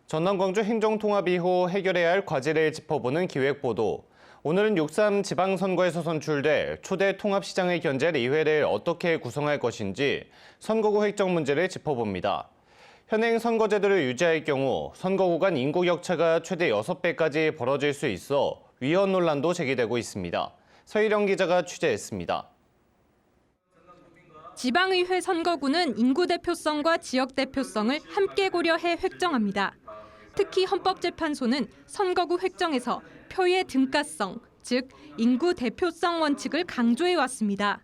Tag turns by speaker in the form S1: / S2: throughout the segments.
S1: 전남 광주 행정통합 이후 해결해야 할 과제를 짚어보는 기획보도. 오늘은 6.3 지방선거에서 선출돼 초대 통합시장의 견제 의회를 어떻게 구성할 것인지 선거구 획정 문제를 짚어봅니다. 현행 선거제도를 유지할 경우 선거구 간 인구 격차가 최대 6배까지 벌어질 수 있어 위헌 논란도 제기되고 있습니다. 서희령 기자가 취재했습니다.
S2: 지방의회 선거구는 인구 대표성과 지역 대표성을 함께 고려해 획정합니다. 특히 헌법재판소는 선거구 획정에서 표의 등가성, 즉 인구 대표성 원칙을 강조해 왔습니다.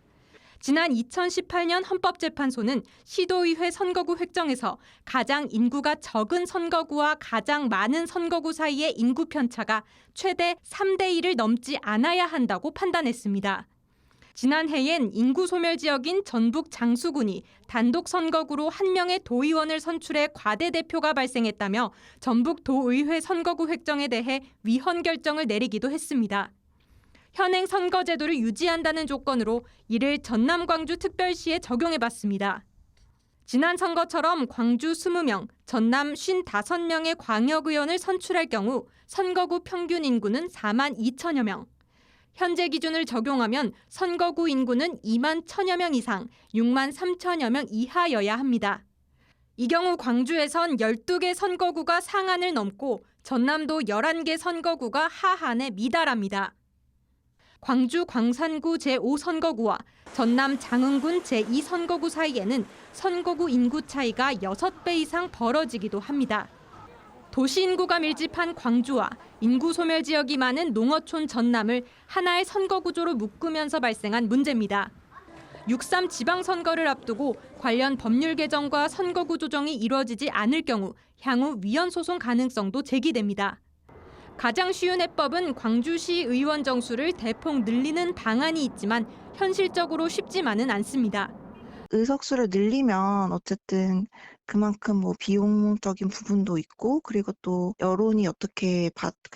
S2: 지난 2018년 헌법재판소는 시도의회 선거구 획정에서 가장 인구가 적은 선거구와 가장 많은 선거구 사이의 인구 편차가 최대 3대 1을 넘지 않아야 한다고 판단했습니다. 지난해엔 인구 소멸 지역인 전북 장수군이 단독 선거구로 한 명의 도의원을 선출해 과대 대표가 발생했다며 전북 도의회 선거구 획정에 대해 위헌 결정을 내리기도 했습니다. 현행 선거제도를 유지한다는 조건으로 이를 전남 광주 특별시에 적용해봤습니다. 지난 선거처럼 광주 20명, 전남 55명의 광역의원을 선출할 경우 선거구 평균 인구는 4만 2천여 명. 현재 기준을 적용하면 선거구 인구는 2만 1천여 명 이상, 6만 3천여 명 이하여야 합니다. 이 경우 광주에선 12개 선거구가 상한을 넘고 전남도 11개 선거구가 하한에 미달합니다. 광주 광산구 제5선거구와 전남 장흥군 제2선거구 사이에는 선거구 인구 차이가 6배 이상 벌어지기도 합니다. 도시 인구가 밀집한 광주와 인구 소멸 지역이 많은 농어촌 전남을 하나의 선거 구조로 묶으면서 발생한 문제입니다. 6.3 지방선거를 앞두고 관련 법률 개정과 선거구 조정이 이루어지지 않을 경우 향후 위헌 소송 가능성도 제기됩니다. 가장 쉬운 해법은 광주시 의원 정수를 대폭 늘리는 방안이 있지만 현실적으로 쉽지만은 않습니다.
S3: 의석수를 늘리면 어쨌든 그만큼 비용적인 부분도 있고, 그리고 또 여론이 어떻게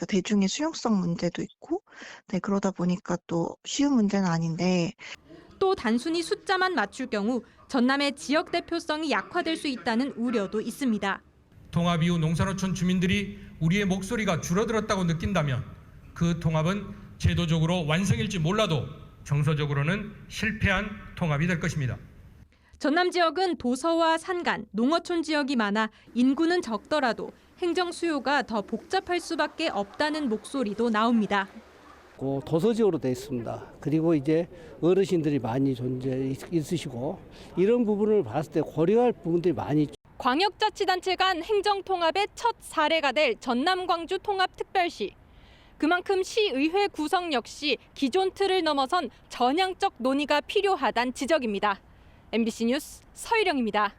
S3: 대중의 수용성 문제도 있고, 그러다 보니까 또 쉬운 문제는 아닌데.
S2: 또 단순히 숫자만 맞출 경우 전남의 지역 대표성이 약화될 수 있다는 우려도 있습니다.
S4: 통합 이후 농산어촌 주민들이 우리의 목소리가 줄어들었다고 느낀다면 그 통합은 제도적으로 완성일지 몰라도 정서적으로는 실패한 통합이 될 것입니다.
S2: 전남 지역은 도서와 산간, 농어촌 지역이 많아 인구는 적더라도 행정 수요가 더 복잡할 수밖에 없다는 목소리도 나옵니다.
S5: 도서 지역으로 되어 있습니다. 그리고 이제 어르신들이 많이 있으시고 이런 부분을 봤을 때 고려할 부분들이 많이 있죠.
S2: 광역자치단체 간 행정통합의 첫 사례가 될 전남 광주 통합특별시. 그만큼 시의회 구성 역시 기존 틀을 넘어선 전향적 논의가 필요하다는 지적입니다. MBC 뉴스 서희령입니다.